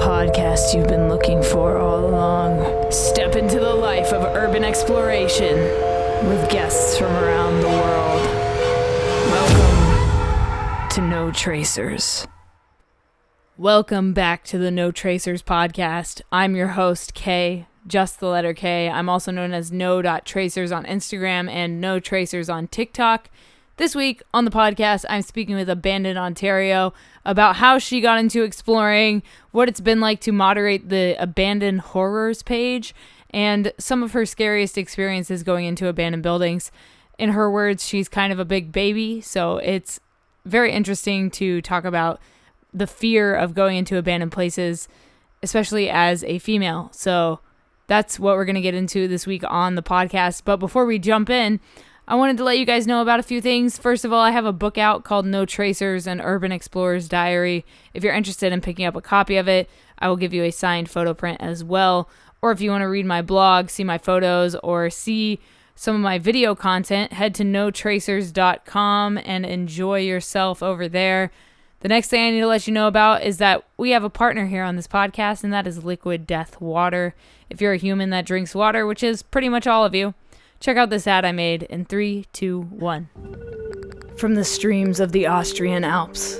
podcast you've been looking for all along. Step into the life of urban exploration with guests from around the world. Welcome to No Tracers. Welcome back to the No Tracers podcast. I'm your host, Kay, just the letter K. I'm also known as no.tracers on Instagram and no tracers on TikTok. This week on the podcast, I'm speaking with Abandoned Ontario about how she got into exploring, what it's been like to moderate the Abandoned Horrors page, and some of her scariest experiences going into abandoned buildings. In her words, she's kind of a big baby, so it's very interesting to talk about the fear of going into abandoned places, especially as a female. So that's what we're going to get into this week on the podcast. But before we jump in, I wanted to let you guys know about a few things. First of all, I have a book out called No Tracers, an Urban Explorer's Diary. If you're interested in picking up a copy of it, I will give you a signed photo print as well. Or if you want to read my blog, see my photos, or see some of my video content, head to notracers.com and enjoy yourself over there. The next thing I need to let you know about is that we have a partner here on this podcast, and that is Liquid Death Water. If you're a human that drinks water, which is pretty much all of you, check out this ad I made in 3, 2, 1. From the streams of the Austrian Alps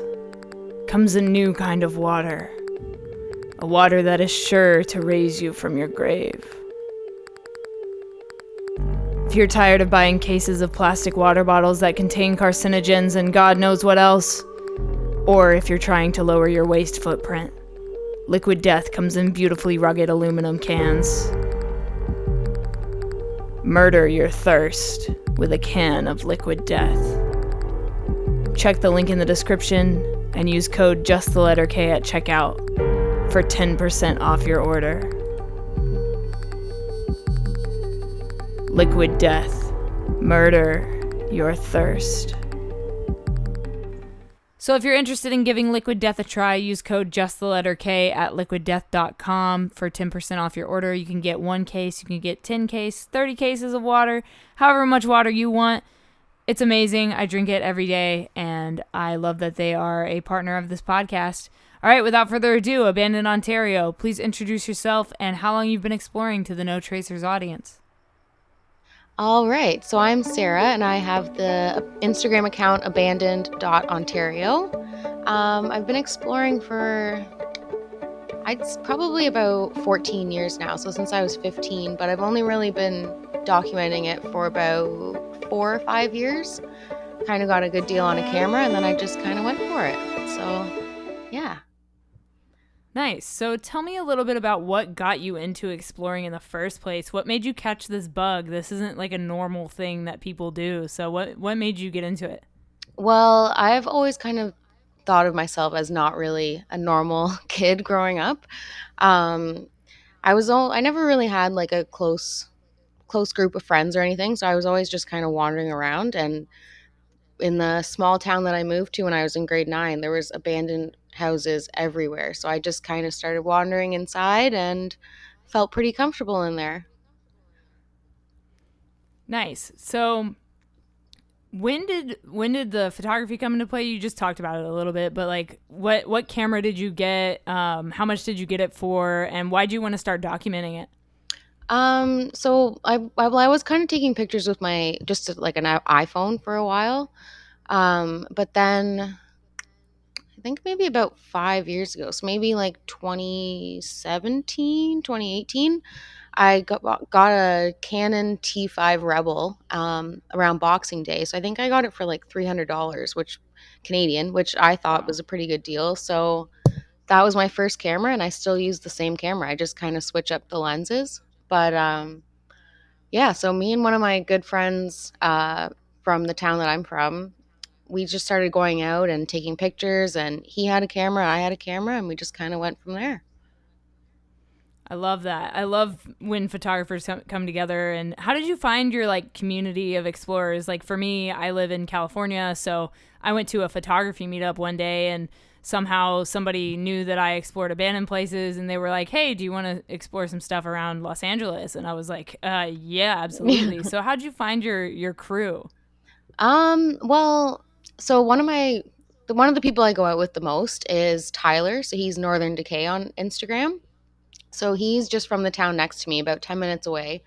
comes a new kind of water. A water that is sure to raise you from your grave. If you're tired of buying cases of plastic water bottles that contain carcinogens and God knows what else, or if you're trying to lower your waste footprint, Liquid Death comes in beautifully rugged aluminum cans. Murder your thirst with a can of Liquid Death. Check the link in the description and use code JustTheLetterK at checkout for 10% off your order. Liquid Death. Murder your thirst. So if you're interested in giving Liquid Death a try, use code JustTheLetterK at liquiddeath.com for 10% off your order. You can get 1 case, you can get 10 cases, 30 cases of water, however much water you want. It's amazing. I drink it every day, and I love that they are a partner of this podcast. All right, without further ado, Abandoned Ontario, please introduce yourself and how long you've been exploring to the No Tracers audience. All right, so I'm Sarah, and I have the Instagram account abandoned.ontario. I've been exploring for probably about 14 years now, so since I was 15, but I've only really been documenting it for about 4 or 5 years. Kind of got a good deal on a camera, and then I just kind of went for it. So, yeah. Nice. So tell me a little bit about what got you into exploring in the first place. What made you catch this bug? This isn't like a normal thing that people do. So what made you get into it? Well, I've always kind of thought of myself as not really a normal kid growing up. I never really had like a close group of friends or anything, so I was always just kind of wandering around. And in the small town that I moved to when I was in grade 9, there was abandoned houses everywhere. So I just kind of started wandering inside and felt pretty comfortable in there. Nice. So when did the photography come into play? You just talked about it a little bit, but like what camera did you get? How much did you get it for? And why'd you want to start documenting it? So I was kind of taking pictures with my just like an iPhone for a while. But then I think maybe about 5 years ago, so maybe like 2017, 2018, I got a Canon T5 Rebel around Boxing Day. So I think I got it for like $300, which Canadian, which I thought was a pretty good deal. So that was my first camera, and I still use the same camera. I just kind of switch up the lenses. But yeah, so me and one of my good friends from the town that I'm from, we just started going out and taking pictures, and he had a camera, I had a camera, and we just kind of went from there. I love that. I love when photographers come together. And how did you find your like community of explorers? Like for me, I live in California, so I went to a photography meetup one day, and somehow somebody knew that I explored abandoned places, and they were like, hey, do you want to explore some stuff around Los Angeles? And I was like, yeah, absolutely. So how'd you find your crew? Well, so one of my one of the people I go out with the most is Tyler. So he's Northern Decay on Instagram. So he's just from the town next to me, about 10 minutes away.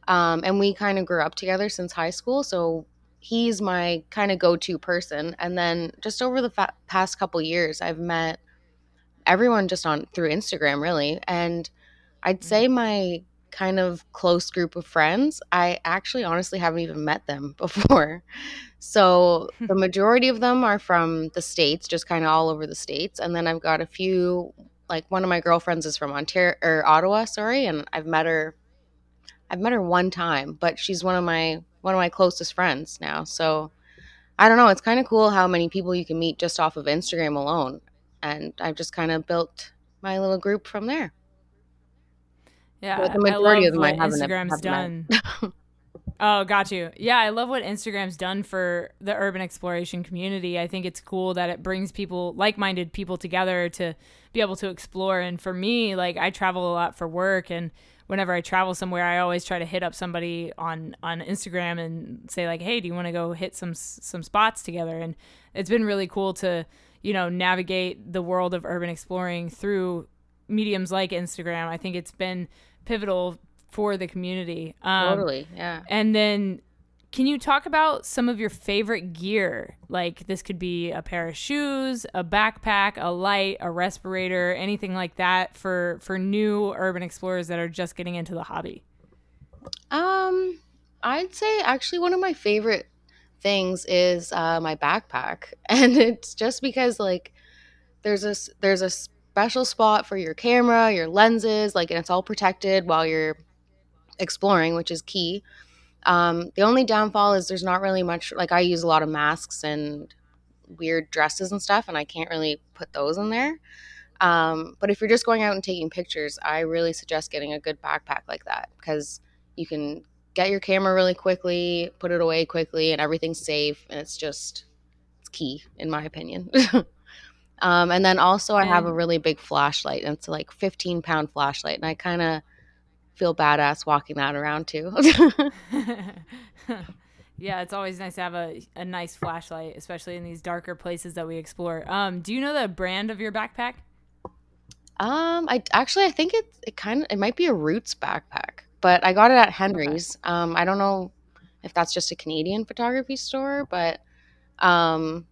And we kind of grew up together since high school. So he's my kind of go-to person. And then just over the past couple years, I've met everyone just on through Instagram, really. And I'd say my kind of close group of friends, I actually honestly haven't even met them before. So the majority of them are from the States, just kind of all over the States. And then I've got a few, like one of my girlfriends is from Ontario or Ottawa, sorry, and I've met her one time, but she's one of my closest friends now. So I don't know, it's kind of cool how many people you can meet just off of Instagram alone. And I've just kind of built my little group from there. But Yeah, the I majority of love them I what Instagram's haven't done. met. Oh, got you. Yeah, I love what Instagram's done for the urban exploration community. I think it's cool that it brings people, like-minded people together to be able to explore. And for me, like I travel a lot for work, and whenever I travel somewhere, I always try to hit up somebody on Instagram and say like, "Hey, do you want to go hit some spots together?" And it's been really cool to, navigate the world of urban exploring through mediums like Instagram. I think it's been pivotal for the community. Totally, yeah. And then can you talk about some of your favorite gear? Like this could be a pair of shoes, a backpack, a light, a respirator, anything like that for new urban explorers that are just getting into the hobby. Um, I'd say actually one of my favorite things is my backpack, and it's just because like there's a special spot for your camera, your lenses, like, and it's all protected while you're exploring, which is key. The only downfall is there's not really much. Like I use a lot of masks and weird dresses and stuff, and I can't really put those in there. But if you're just going out and taking pictures, I really suggest getting a good backpack like that because you can get your camera really quickly, put it away quickly, and everything's safe. And it's key in my opinion. And then also I have a And really big flashlight, and it's like 15-pound flashlight, and I kind of feel badass walking that around too. yeah, it's always nice to have a nice flashlight, especially in these darker places that we explore. Do you know the brand of your backpack? I think it might be a Roots backpack, but I got it at Okay. Henry's. I don't know if that's just a Canadian photography store, but um,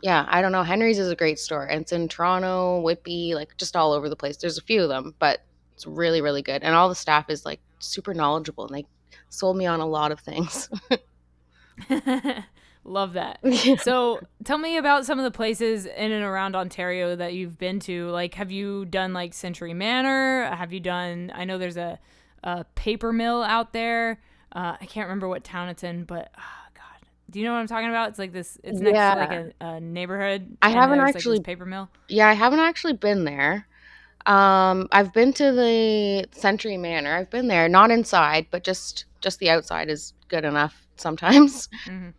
yeah, I don't know. Henry's is a great store, and it's in Toronto, Whitby, like just all over the place. There's a few of them, but it's really, really good, and all the staff is like super knowledgeable, and they sold me on a lot of things. Love that. Yeah. So tell me about some of the places in and around Ontario that you've been to. Like, have you done like Century Manor? Have you done, I know there's a paper mill out there. I can't remember what town it's in, but oh, God. Do you know what I'm talking about? It's like this, it's next to like Yeah, a neighborhood, I and haven't there's like this actually. paper mill. Yeah, I haven't actually been there. I've been to the Century Manor. I've been there, not inside, but just the outside is good enough sometimes. Hmm.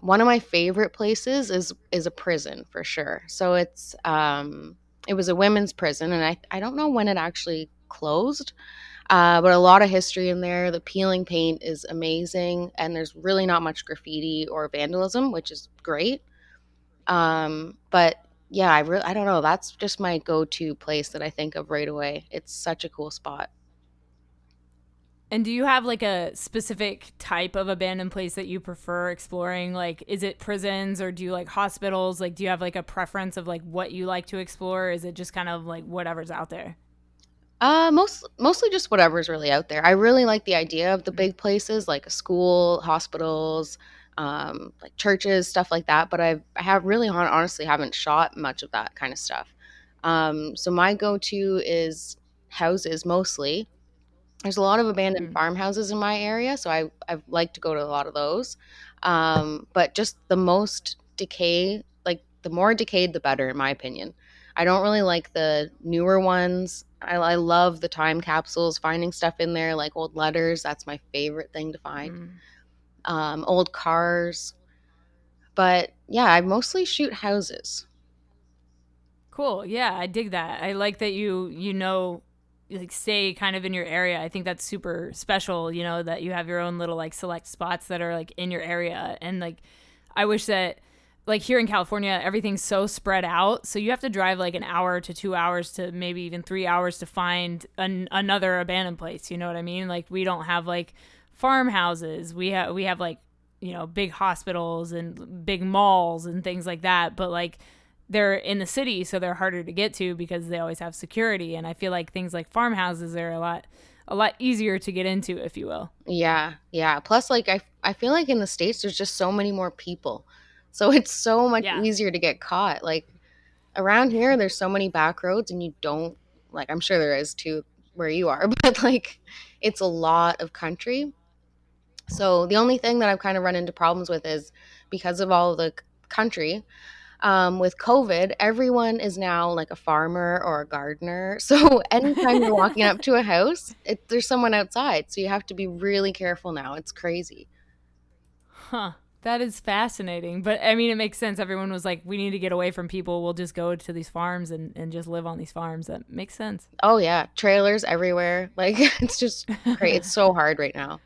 One of my favorite places is a prison for sure. So it was a women's prison, and I don't know when it actually closed. But a lot of history in there. The peeling paint is amazing, and there's really not much graffiti or vandalism, which is great. But yeah, I don't know. That's just my go-to place that I think of right away. It's such a cool spot. And do you have like a specific type of abandoned place that you prefer exploring? Like, is it prisons or do you like hospitals? Like, do you have like a preference of like what you like to explore? Or is it just kind of like whatever's out there? Mostly just whatever's really out there. I really like the idea of the big places like a school, hospitals, like churches, stuff like that. But I have really honestly haven't shot much of that kind of stuff. So my go-to is houses mostly. There's a lot of abandoned Mm. farmhouses in my area, so I like to go to a lot of those. But just the most decay, like the more decayed, the better, in my opinion. I don't really like the newer ones. I love the time capsules, finding stuff in there like old letters. That's my favorite thing to find. Mm. Old cars. But yeah, I mostly shoot houses. Cool. Yeah, I dig that. I like that you like stay kind of in your area. I think that's super special, that you have your own little like select spots that are like in your area. And like I wish that like here in California, everything's so spread out. So you have to drive like an hour to 2 hours to maybe even 3 hours to find another abandoned place. You know what I mean? Like we don't have like farmhouses. We have like, you know, big hospitals and big malls and things like that. But like they're in the city, so they're harder to get to because they always have security. And I feel like things like farmhouses are a lot easier to get into, if you will. Yeah, yeah. Plus, like I feel like in the States there's just so many more people, so it's so much Yeah. easier to get caught. Like around here, there's so many back roads, and you don't like. I'm sure there is too where you are, but like it's a lot of country. So the only thing that I've kind of run into problems with is because of all the country. With COVID, everyone is now like a farmer or a gardener. So anytime you're walking up to a house, there's someone outside. So you have to be really careful now. It's crazy. Huh. That is fascinating. But I mean, it makes sense. Everyone was like, we need to get away from people. We'll just go to these farms and just live on these farms. That makes sense. Oh yeah, trailers everywhere. Like it's just great. It's so hard right now.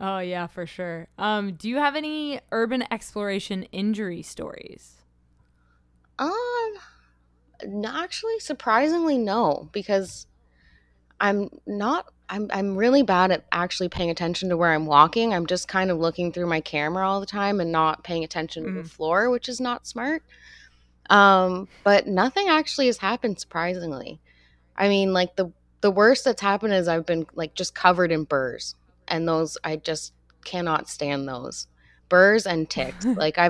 Oh, yeah, for sure. Do you have any urban exploration injury stories? Um, Actually, surprisingly, no, because I'm not. I'm really bad at actually paying attention to where I'm walking. I'm just kind of looking through my camera all the time and not paying attention to the Mm. floor, which is not smart. But nothing actually has happened surprisingly. I mean, like the worst that's happened is I've been like just covered in burrs, and those I just cannot stand those burrs and ticks. Like I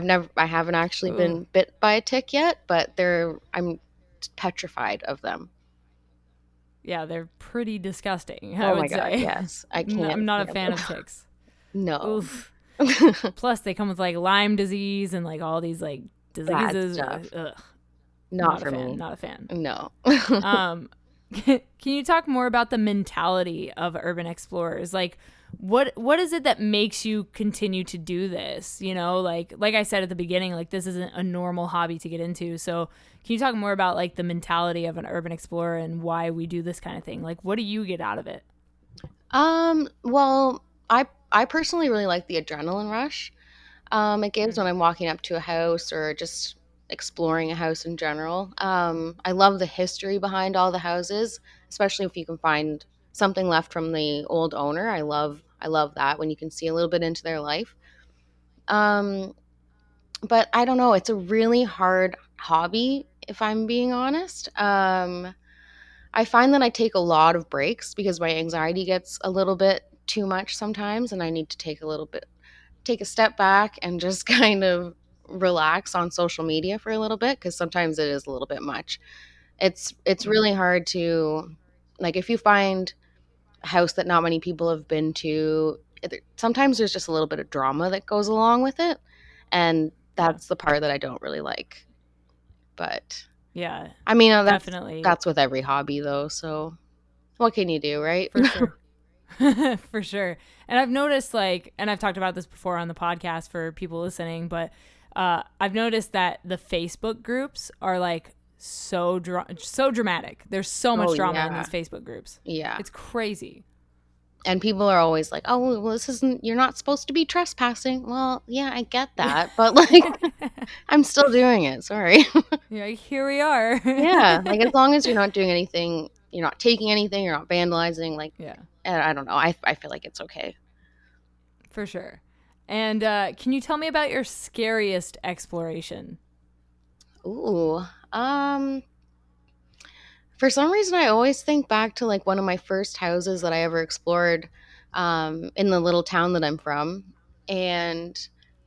haven't actually Ooh. been bit by a tick yet, but I'm petrified of them. Yeah, they're pretty disgusting, I Oh my would god, say. yes, I can't I'm not a stand fan them. of ticks. No, Oof. Plus, they come with like Lyme disease and like all these like bad diseases. stuff. Ugh. Not Not a for fan. me. Not a fan. No. Um, can you talk more about the mentality of urban explorers? Like, what is it that makes you continue to do this? You know, like I said at the beginning, like this isn't a normal hobby to get into. So, can you talk more about like the mentality of an urban explorer and why we do this kind of thing? Like, what do you get out of it? Well, I personally really like the adrenaline rush. It gives when I'm walking up to a house or just exploring a house in general. I love the history behind all the houses, especially if you can find something left from the old owner. I love that when you can see a little bit into their life. Um, but I don't know, it's a really hard hobby if I'm being honest. I find that I take a lot of breaks because my anxiety gets a little bit too much sometimes, and I need to take a step back and just kind of relax on social media for a little bit because sometimes it is a little bit much. It's Mm. really hard to like if you find a house that not many people have been to, sometimes there's just a little bit of drama that goes along with it, and Yeah. that's the part that I don't really like. But Yeah. I mean, Definitely. that's with every hobby though, so what can you do, right? For sure. For sure. And I've noticed like, and I've talked about this before on the podcast for people listening, but I've noticed that the Facebook groups are like so dramatic. There's so Oh much drama in yeah. these Facebook groups. Yeah. It's crazy. And people are always like, "Oh, well, this isn't you're not supposed to be trespassing." Well, yeah, I get that, but like I'm still doing it. Sorry. Yeah, here we are. Yeah, like as long as you're not doing anything, you're not taking anything, you're not vandalizing, like Yeah, I don't know. I feel like it's okay. for sure. And can you tell me about your scariest exploration? Ooh. For some reason I always think back to like one of my first houses that I ever explored in the little town that I'm from. And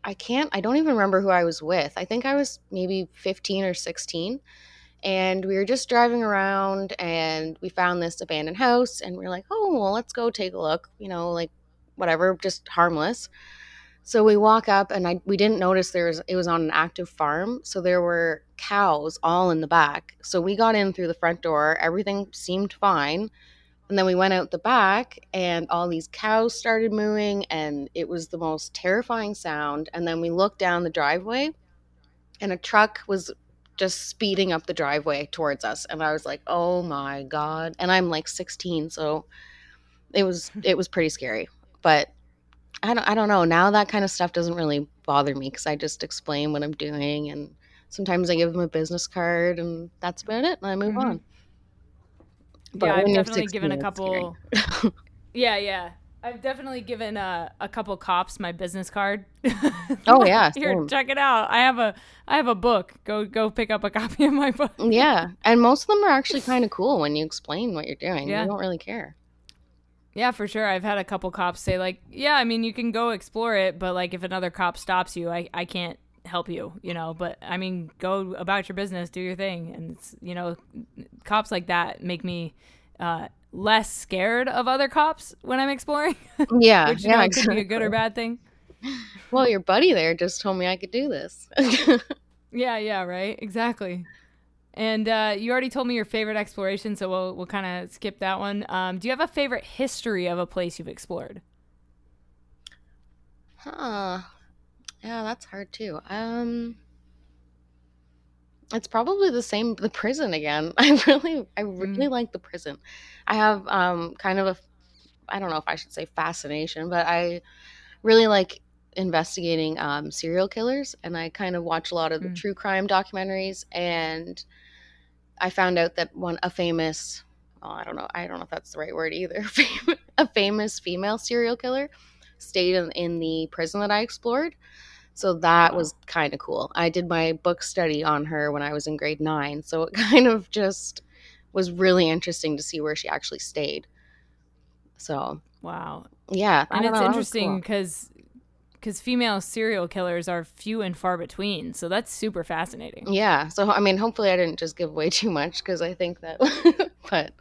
I don't even remember who I was with. I think I was maybe 15 or 16, and we were just driving around and we found this abandoned house and we are like, oh well, let's go take a look, like whatever, just harmless. So we walk up and we didn't notice it was on an active farm, so there were cows all in the back. So we got in through the front door, everything seemed fine, and then we went out the back and all these cows started mooing and it was the most terrifying sound. And then we looked down the driveway and a truck was just speeding up the driveway towards us, and I was like, "Oh my god." And I'm like 16, so it was pretty scary. But I don't know. Now that kind of stuff doesn't really bother me because I just explain what I'm doing, and sometimes I give them a business card, and that's about it, and I move Mm-hmm. on. But Yeah, I've when you're definitely given 16, a it's scary. couple. Yeah, yeah. I've definitely given a couple cops my business card. Oh Like, yeah, here, same. check it out. I have a book. Go pick up a copy of my book. Yeah, and most of them are actually kind of cool when you explain what you're doing. They Yeah. don't really care. Yeah, for sure. I've had a couple cops say like, "Yeah, I mean, you can go explore it, but like if another cop stops you, I can't help you, you know, but I mean, go about your business, do your thing." And it's, you know, cops like that make me less scared of other cops when I'm exploring, Yeah, which, you yeah, know, could be a good exactly. or bad thing. Well, your buddy there just told me I could do this. Yeah, yeah, right. Exactly. And you already told me your favorite exploration, so we'll kind of skip that one. Do you have a favorite history of a place you've explored? Huh. Yeah, that's hard too. It's probably the prison again. I really Mm, like the prison. I have kind of a, I don't know if I should say fascination, but I really like investigating serial killers, and I kind of watch a lot of the mm, true crime documentaries, and I found out that a famous, well, I don't know if that's the right word either, a famous female serial killer stayed in the prison that I explored. So that wow. was kind of cool. I did my book study on her when I was in grade 9, so it kind of just was really interesting to see where she actually stayed. So, Wow. yeah, I And don't it's know, that was interesting cool. because female serial killers are few and far between. So that's super fascinating. Yeah, so I mean, hopefully I didn't just give away too much because I think that but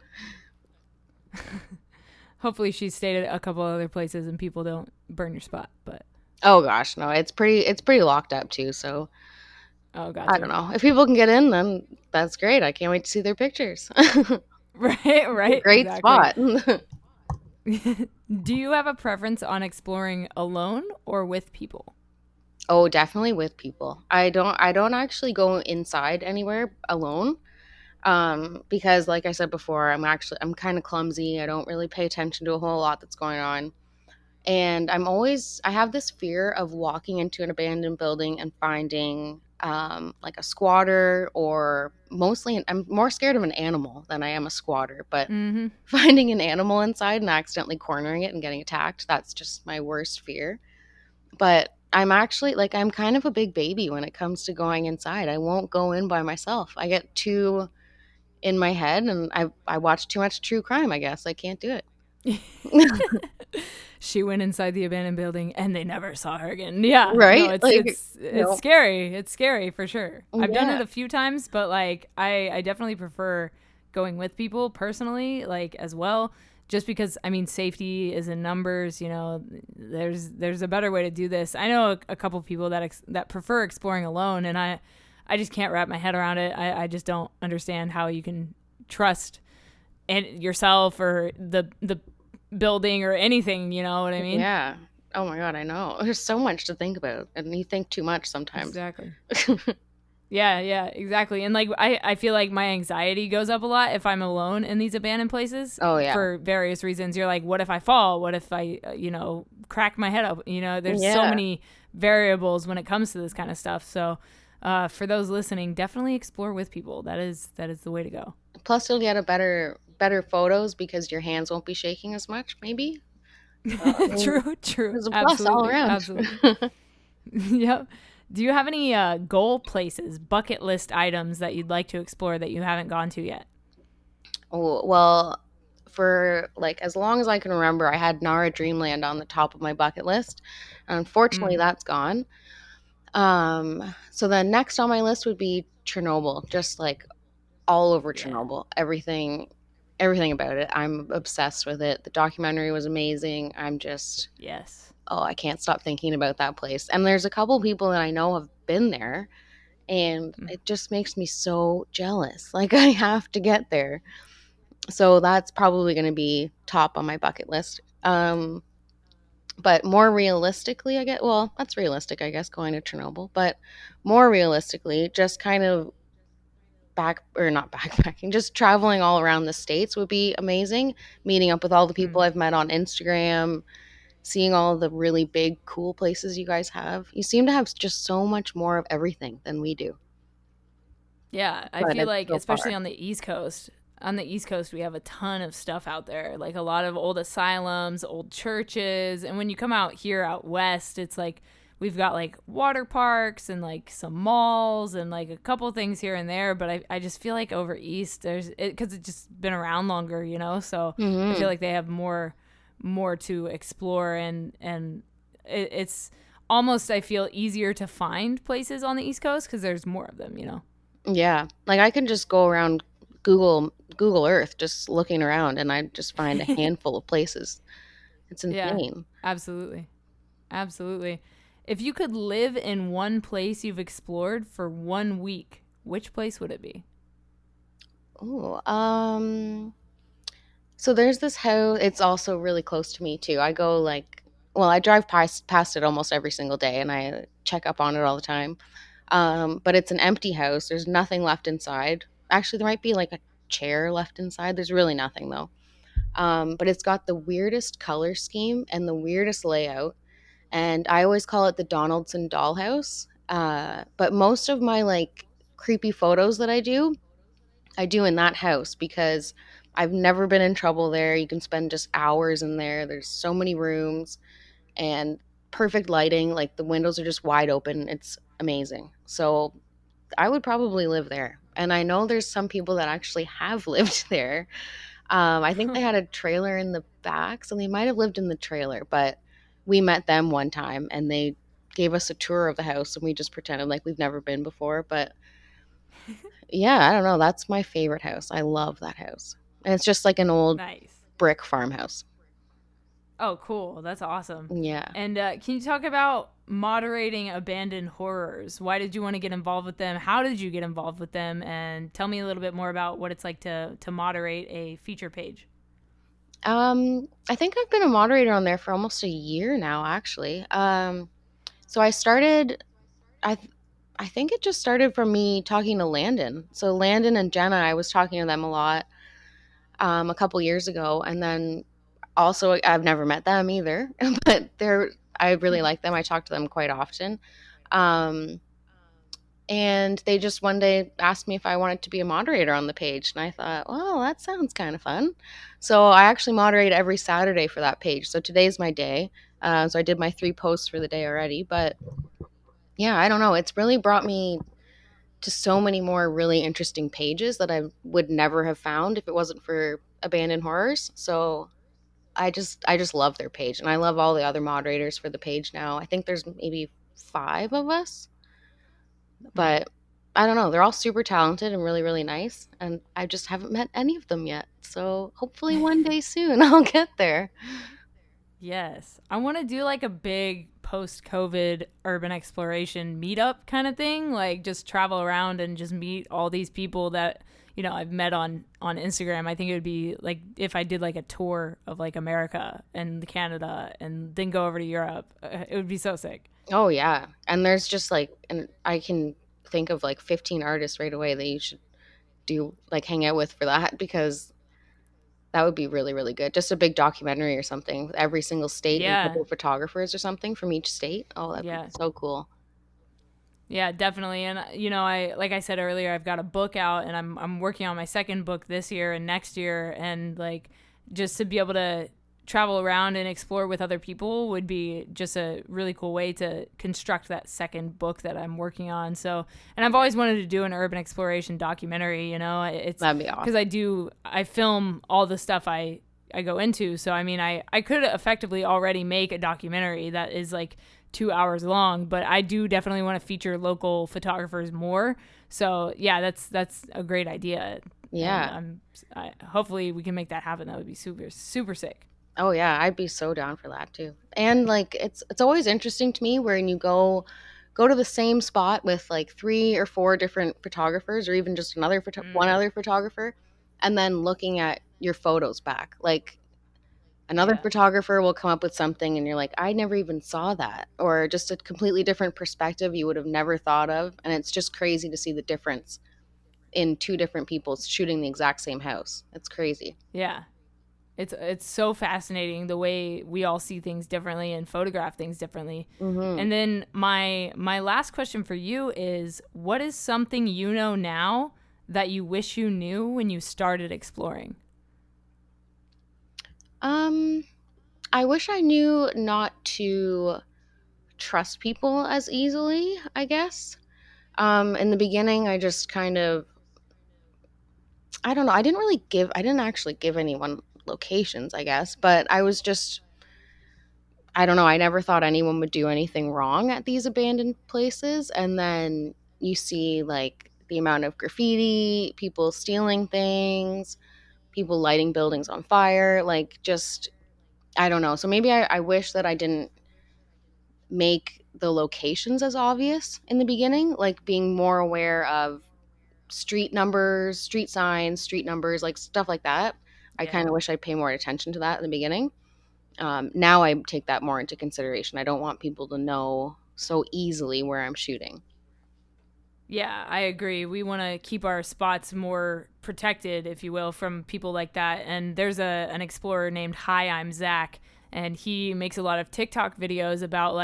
Hopefully she stayed at a couple other places and people don't burn your spot. But oh gosh, no, it's pretty locked up too, so oh, I don't gotcha. know. If people can get in, then that's great. I can't wait to see their pictures. Right, It's a right, great exactly. spot. Do you have a preference on exploring alone or with people? Oh, definitely with people. I don't actually go inside anywhere alone. Because like I said before, I'm kind of clumsy. I don't really pay attention to a whole lot that's going on. And I have this fear of walking into an abandoned building and finding like a squatter, or I'm more scared of an animal than I am a squatter, but Mm-hmm. finding an animal inside and accidentally cornering it and getting attacked, that's just my worst fear. But I'm kind of a big baby when it comes to going inside. I won't go in by myself. I get too in my head, and I watch too much true crime, I guess. I can't do it. She went inside the abandoned building and they never saw her again. Yeah, no, Right? it's Like, it's it's no. scary. It's scary for sure. I've done Yeah. it a few times, but like I definitely prefer going with people personally, like as well. Just because I mean safety is in numbers, you know, there's a better way to do this. I know a couple people that prefer exploring alone, and I just can't wrap my head around it. I just don't understand how you can trust and yourself or the building or anything, you know what I mean? Yeah. Oh my god, I know. There's so much to think about, and you think too much sometimes. Exactly. Yeah, yeah, exactly. And like I feel like my anxiety goes up a lot if I'm alone in these abandoned places Oh yeah. for various reasons. You're like, what if I fall? What if I, you know, crack my head up? You know, there's so Yeah. many variables when it comes to this kind of stuff. So, for those listening, definitely explore with people. That is the way to go. Plus you'll get a better photos because your hands won't be shaking as much, maybe. So, I mean, True, true. there's a plus all Absolutely, around. absolutely. Yep. Do you have any goal places, bucket list items that you'd like to explore that you haven't gone to yet? Oh, well, for like as long as I can remember, I had Nara Dreamland on the top of my bucket list. Unfortunately, Mm, that's gone. So the next on my list would be Chernobyl, just like all over yeah. Chernobyl. Everything about it. I'm obsessed with it. The documentary was amazing. Yes. Oh, I can't stop thinking about that place. And there's a couple people that I know have been there, and Mm, it just makes me so jealous. Like I have to get there. So that's probably going to be top on my bucket list. But more realistically, well, that's realistic, I guess, going to Chernobyl. But more realistically, just kind of back or not backpacking, just traveling all around the states would be amazing. Meeting up with all the people mm, I've met on Instagram, seeing all the really big, cool places you guys have. You seem to have just so much more of everything than we do, Yeah, I but feel it's like so especially far. on the East Coast, we have a ton of stuff out there, like a lot of old asylums, old churches, and when you come out here out west, it's like we've got like water parks and like some malls and like a couple things here and there, but I just feel like over east there's it because it's just been around longer, you know, so I feel Hmm. like they have more to explore and it's almost I feel easier to find places on the East Coast because there's more of them, you know. Yeah, like I can just go around Google Earth just looking around, and I just find a handful of places. It's Yeah, insane. absolutely. Absolutely. If you could live in one place you've explored for 1 week, which place would it be? Oh, so there's this house. It's also really close to me too. I go like, well, I drive past it almost every single day, and I check up on it all the time. But it's an empty house. There's nothing left inside. Actually, there might be like a chair left inside. There's really nothing though. But it's got the weirdest color scheme and the weirdest layout. And I always call it the Donaldson dollhouse. But most of my like creepy photos that I do in that house because I've never been in trouble there. You can spend just hours in there. There's so many rooms and perfect lighting. Like the windows are just wide open. It's amazing. So I would probably live there. And I know there's some people that actually have lived there. I think they had a trailer in the back, so they might have lived in the trailer, but we met them one time and they gave us a tour of the house and we just pretended like we've never been before. But yeah, I don't know. That's my favorite house. I love that house. And it's just like an old Nice. brick farmhouse. Oh, cool. That's awesome. Yeah. And can you talk about moderating abandoned horrors? Why did you want to get involved with them? How did you get involved with them? And tell me a little bit more about what it's like to moderate a feature page. I think I've been a moderator on there for almost a year now, actually. So I started I th- I think it just started from me talking to Landon. So Landon and Jenna, I was talking to them a lot a couple years ago, and then also I've never met them either, but I really like them. I talk to them quite often. Um, and they just one day asked me if I wanted to be a moderator on the page, and I thought, well, that sounds kind of fun. So I actually moderate every Saturday for that page. So today's my day. So I did my 3 posts for the day already, but yeah, I don't know. It's really brought me to so many more really interesting pages that I would never have found if it wasn't for abandoned horrors. So I just love their page, and I love all the other moderators for the page now. I think there's maybe 5 of us, Hmm. but I don't know. They're all super talented and really really nice, and I just haven't met any of them yet. So hopefully one day soon I'll get there. Yes. I want to do like a big post COVID urban exploration meetup kind of thing, like just travel around and just meet all these people that, I've met on Instagram. I think it would be like if I did like a tour of like America and Canada and then go over to Europe. It would be so sick. Oh yeah, and there's just like, and I can think of like 15 artists right away that you should do like hang out with for that because that would be really, really good. Just a big documentary or something, every single state and a Yeah. couple of photographers or something from each state. Oh, that'd be Yeah. so cool. Yeah, definitely. And I like I said earlier, I've got a book out and I'm working on my second book this year and next year, and like just to be able to travel around and explore with other people would be just a really cool way to construct that second book that I'm working on. So, and I've always wanted to do an urban exploration documentary, it's That'd be cuz awesome. I film all the stuff I go into. So I mean, I could effectively already make a documentary that is like 2 hours long, but I do definitely want to feature local photographers more. So yeah, that's a great idea, and Yeah. hopefully we can make that happen. That would be super super sick. Oh yeah, I'd be so down for that too. And like it's always interesting to me when you go to the same spot with like 3 or 4 different photographers or even just one Mm, other photographer and then looking at your photos back. Like another yeah, photographer will come up with something and you're like, I never even saw that. Or just a completely different perspective you would have never thought of. And it's just crazy to see the difference in 2 different people shooting the exact same house. It's crazy. yeah. It's so fascinating the way we all see things differently and photograph things differently. Mm-hmm. And then my last question for you is, what is something you know now that you wish you knew when you started exploring? I wish I knew not to trust people as easily, I guess. In the beginning, I just kind of, I don't know, I didn't actually give anyone locations, I guess, but I was just, I don't know, I never thought anyone would do anything wrong at these abandoned places. And then you see like the amount of graffiti, people stealing things, people lighting buildings on fire, like just, I don't know. So maybe I wish that I didn't make the locations as obvious in the beginning, like being more aware of street numbers, street signs, street numbers, like stuff like that. I kind Yeah. of wish I'd pay more attention to that in the beginning. Now I take that more into consideration. I don't want people to know so easily where I'm shooting. Yeah, I agree. We want to keep our spots more protected, if you will, from people like that. And there's an explorer named Hi, I'm Zach, and he makes a lot of TikTok videos about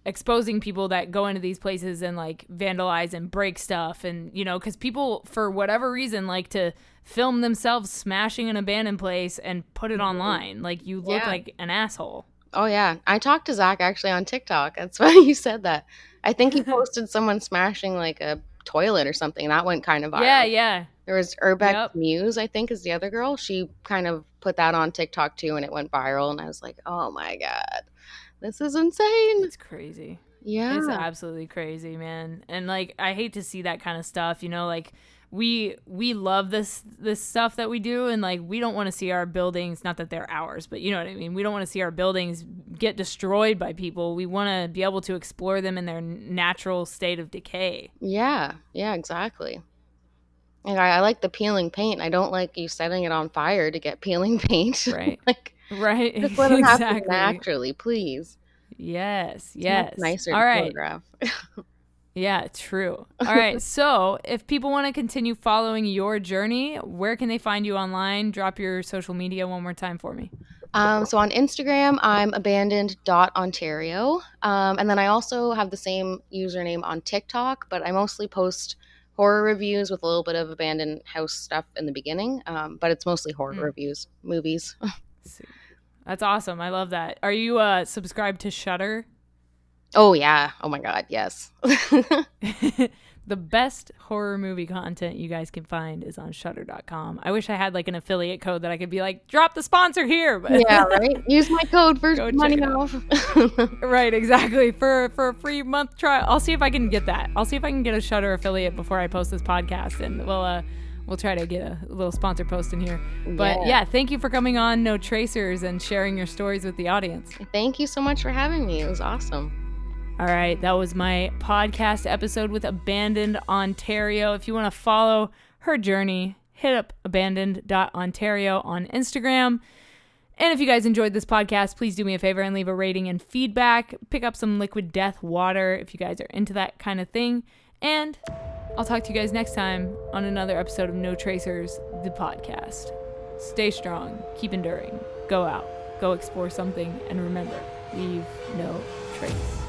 exposing people that go into these places and like vandalize and break stuff. And because people for whatever reason like to film themselves smashing an abandoned place and put it online. Like, you look like an asshole. Oh yeah, I talked to Zach actually on TikTok. That's funny you said that. I think he posted someone smashing like a toilet or something. That went kind of viral. Yeah. There was Urbex Yep. Muse, I think, is the other girl. She kind of put that on TikTok too, and it went viral. And I was like, oh my god, this is insane. It's crazy. Yeah. It's absolutely crazy, man. And like, I hate to see that kind of stuff, like we love this stuff that we do, and like we don't want to see our buildings, not that they're ours, but you know what I mean, we don't want to see our buildings get destroyed by people. We want to be able to explore them in their natural state of decay. Yeah, exactly. And I like the peeling paint. I don't like you setting it on fire to get peeling paint. Right. Like, Right. just let it happen Exactly. naturally, please. Yes. It's much nicer All to right. photograph. Yeah, true. All right. So if people want to continue following your journey, where can they find you online? Drop your social media one more time for me. So on Instagram, I'm abandoned.ontario. And then I also have the same username on TikTok, but I mostly post horror reviews with a little bit of abandoned house stuff in the beginning. But it's mostly horror reviews, movies. That's awesome. I love that. Are you subscribed to Shudder? Oh, yeah. Oh, my God. Yes. The best horror movie content you guys can find is on Shudder.com. I wish I had like an affiliate code that I could be like, drop the sponsor here. But yeah, right? Use my code for money off. Right, exactly. For a free month trial. I'll see if I can get that. I'll see if I can get a Shudder affiliate before I post this podcast, and we'll try to get a little sponsor post in here. But yeah, thank you for coming on No Tracers and sharing your stories with the audience. Thank you so much for having me. It was awesome. All right, that was my podcast episode with Abandoned Ontario. If you want to follow her journey, hit up abandoned.ontario on Instagram. And if you guys enjoyed this podcast, please do me a favor and leave a rating and feedback. Pick up some Liquid Death water if you guys are into that kind of thing. And I'll talk to you guys next time on another episode of No Tracers, the podcast. Stay strong, keep enduring, go out, go explore something, and remember, leave no trace.